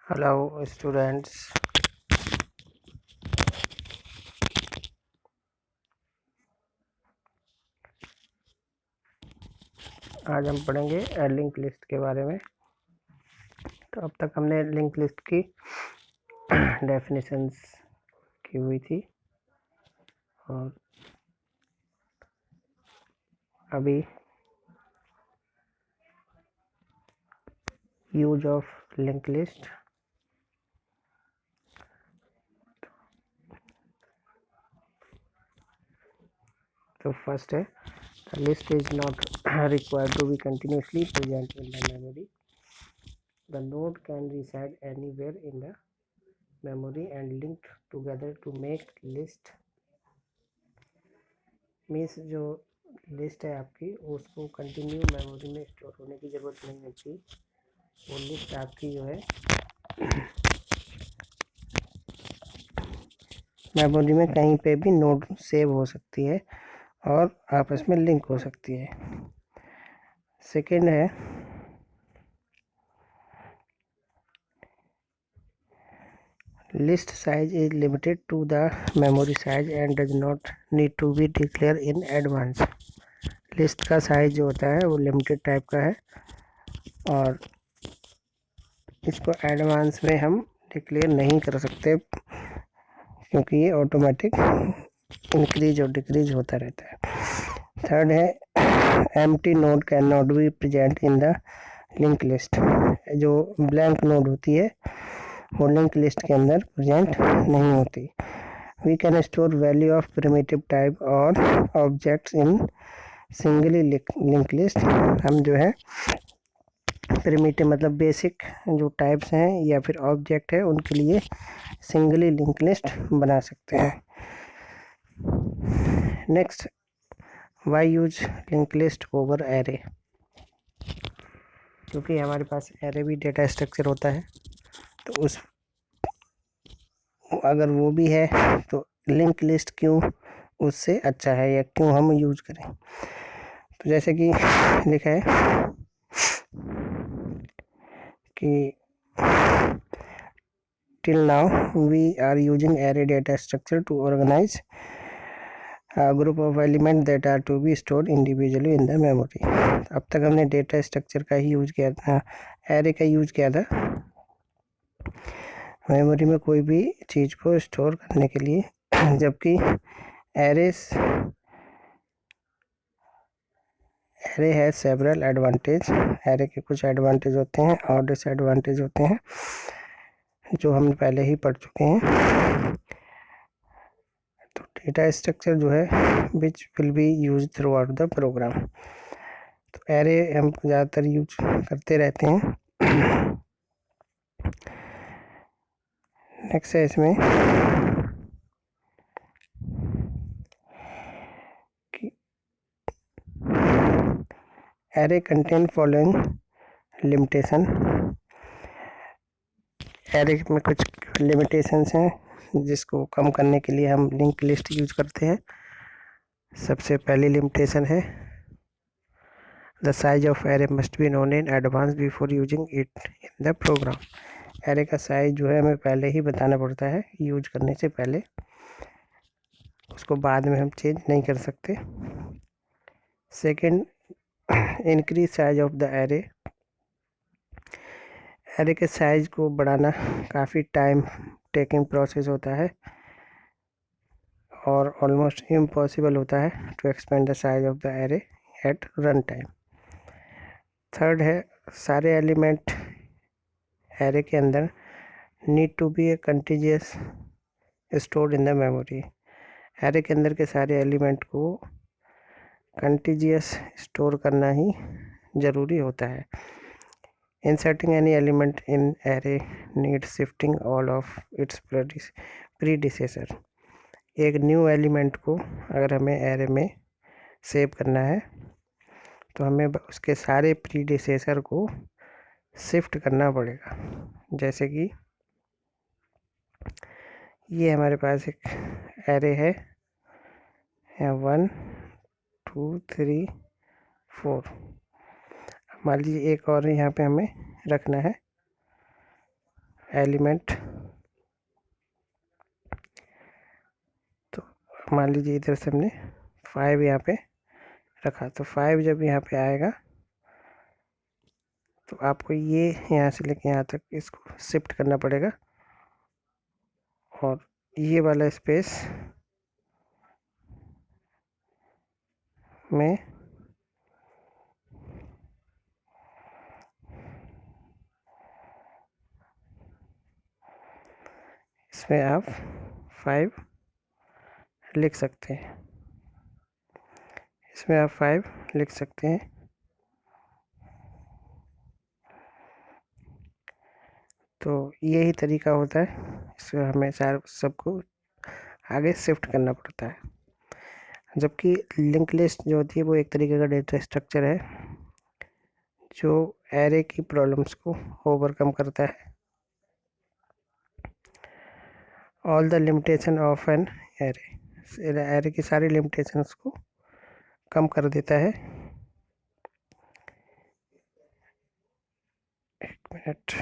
Hello students, आज हम पढ़ेंगे लिंक लिस्ट के बारे में। तो अब तक हमने लिंक लिस्ट की डेफिनेशंस की हुई थी और अभी यूज ऑफ लिंक लिस्ट। तो फर्स्ट है, the list is not required to be continuously present in the memory. The node can reside anywhere in the memory and linked together to make list. Means जो list है आपकी उसको continue memory में store होने की ज़रूरत नहीं होती। वो लिस्ट आपकी जो है मेमोरी में कहीं पे भी नोट सेव हो सकती है और आपस में लिंक हो सकती है। सेकेंड है, list size is limited to the memory size and does not need to be declare in advance. List का साइज जो होता है वो लिमिटेड टाइप का है और इसको एडवांस में हम डिक्लेयर नहीं कर सकते क्योंकि ये ऑटोमेटिक इंक्रीज और डिक्रीज होता रहता है। थर्ड है, empty node can not be present in the link list. जो ब्लैंक नोड होती है वो लिंक लिस्ट के अंदर प्रेजेंट नहीं होती। We can store value of primitive type और objects in singly link list. हम जो है प्रिमिटिव मतलब बेसिक जो टाइप्स हैं या फिर ऑब्जेक्ट है उनके लिए सिंगली लिंक लिस्ट बना सकते हैं। Next, why use link list over array. क्योंकि हमारे पास एरे भी डेटा स्ट्रक्चर होता है तो उस अगर वो भी है तो लिंक लिस्ट क्यों उससे अच्छा है या क्यों हम यूज करें। तो जैसे कि लिखा है कि till now we are using array data structure to organize a group of elements that are to be stored individually in the memory. अब तक हमने डेटा स्ट्रक्चर का ही यूज किया था, एरे का यूज किया था मेमोरी में कोई भी चीज़ को स्टोर करने के लिए, जबकि एरे है सेवरल एडवांटेज। एरे के कुछ एडवांटेज होते हैं और डिसएडवांटेज होते हैं जो हम पहले ही पढ़ चुके हैं। तो डेटा स्ट्रक्चर जो है which will be use throughout the program. तो एरे हम ज़्यादातर यूज करते रहते हैं। नेक्स्ट है इसमें कि array contain following limitation. Array में कुछ लिमिटेशंस हैं जिसको कम करने के लिए हम लिंक लिस्ट यूज करते हैं। सबसे पहली लिमिटेशन है, the size of array must be known in advance before using it in the program. Array का साइज जो है हमें पहले ही बताना पड़ता है यूज करने से पहले, उसको बाद में हम चेंज नहीं कर सकते। Second, increase size of the array. Array के साइज को बढ़ाना काफ़ी टाइम टेकिंग प्रोसेस होता है और ऑलमोस्ट इम्पॉसिबल होता है to expand the size of the array at run time. Third है, सारे एलिमेंट एरे के अंदर need to be a continuous stored in the memory. Array के अंदर के सारे एलिमेंट को कंटिन्यूअस स्टोर करना ही ज़रूरी होता है। Inserting any element in array need shifting all of its predecessor. एक न्यू एलिमेंट को अगर हमें एरे में सेव करना है तो हमें उसके सारे प्रीडिसेसर को शिफ्ट करना पड़ेगा। जैसे कि ये हमारे पास एक एरे है 1 2 3 4। मान लीजिए एक और यहाँ पे हमें रखना है एलिमेंट, तो मान लीजिए इधर से हमने 5 यहाँ पे रखा, तो 5 जब यहाँ पे आएगा तो आपको ये यहाँ से लेके यहाँ तक इसको शिफ्ट करना पड़ेगा, और ये वाला स्पेस में इसमें आप 5 लिख सकते हैं, इसमें आप 5 लिख सकते हैं। तो यही तरीका होता है, इसमें हमें सारे सबको आगे शिफ्ट करना पड़ता है। जबकि लिंक लिस्ट जो होती है वो एक तरीके का डेटा स्ट्रक्चर है जो एरे की प्रॉब्लम्स को ओवरकम करता है। All the limitation of an array की सारी लिमिटेशंस को कम कर देता है। एक मिनट,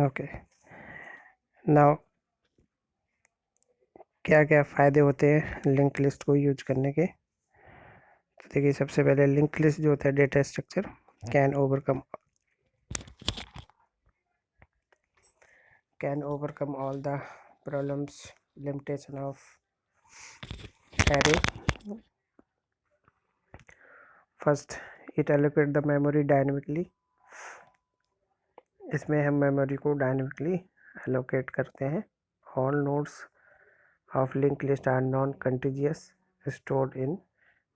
ओके। नाउ क्या क्या फ़ायदे होते हैं लिंक लिस्ट को यूज करने के? तो देखिए, सबसे पहले लिंक लिस्ट जो होता है data structure can overcome all the problems limitation of array. First, it allocate the memory dynamically. इसमें हम मेमोरी को डायनेमिकली एलोकेट करते हैं। All nodes of link list are non contiguous, stored in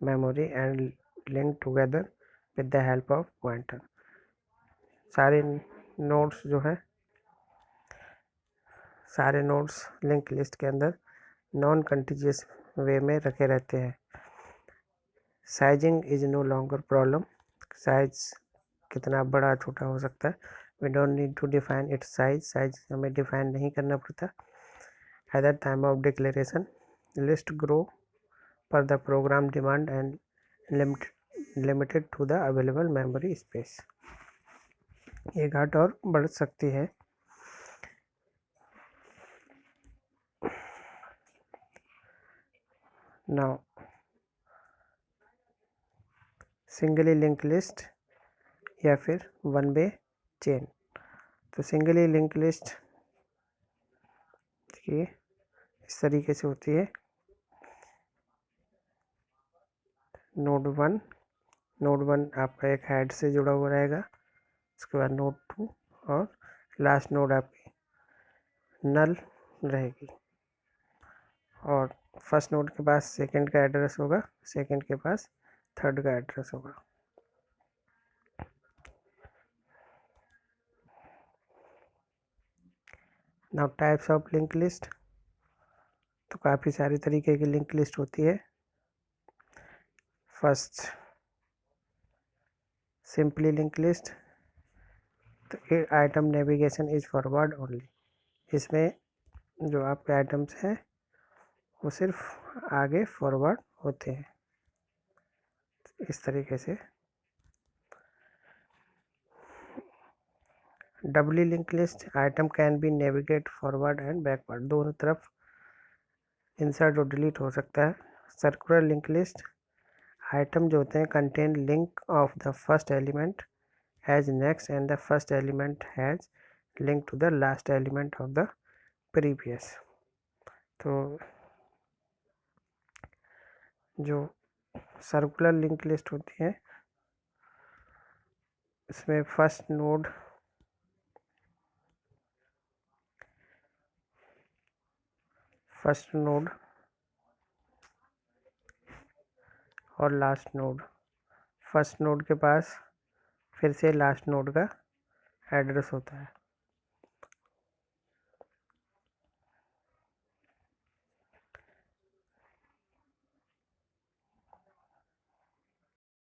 memory and link together with the help of pointer. सारे nodes जो है, सारे nodes link list के अंदर नॉन कंटिजियस वे में रखे रहते हैं। Sizing is no longer problem. Size कितना बड़ा छोटा हो सकता है, we don't need to define its size हमें डिफाइन नहीं करना पड़ता। At the time of declaration, list grow per the program demand and limited to the available memory space. ये घाट और बढ़ सकती है। नाउ सिंगली लिंक लिस्ट या फिर वन वे चेन। तो सिंगली लिंक लिस्ट देखिए इस तरीके से होती है। नोड वन आपका एक हेड से जुड़ा हुआ रहेगा, उसके बाद नोड 2 और लास्ट नोड आपकी नल रहेगी, और फर्स्ट नोड के पास सेकंड का एड्रेस होगा, सेकंड के पास थर्ड का एड्रेस होगा। Now types of link list. तो काफ़ी सारी तरीके की लिंक लिस्ट होती है। First, simply link list. तो item navigation is forward only. इसमें जो आपके आइटम्स हैं वो सिर्फ आगे फॉरवर्ड होते हैं, इस तरीके से। Doubly link list, item can be navigate forward and backward, दोनों तरफ इंसर्ट और डिलीट हो सकता है। सर्कुलर लिंक लिस्ट, आइटम जो होते हैं contain link of the first element as next and the first element has link to the last element of the previous. तो जो सर्कुलर लिंक लिस्ट होती है इसमें फर्स्ट नोड और लास्ट नोड, फर्स्ट नोड के पास फिर से लास्ट नोड का एड्रेस होता है।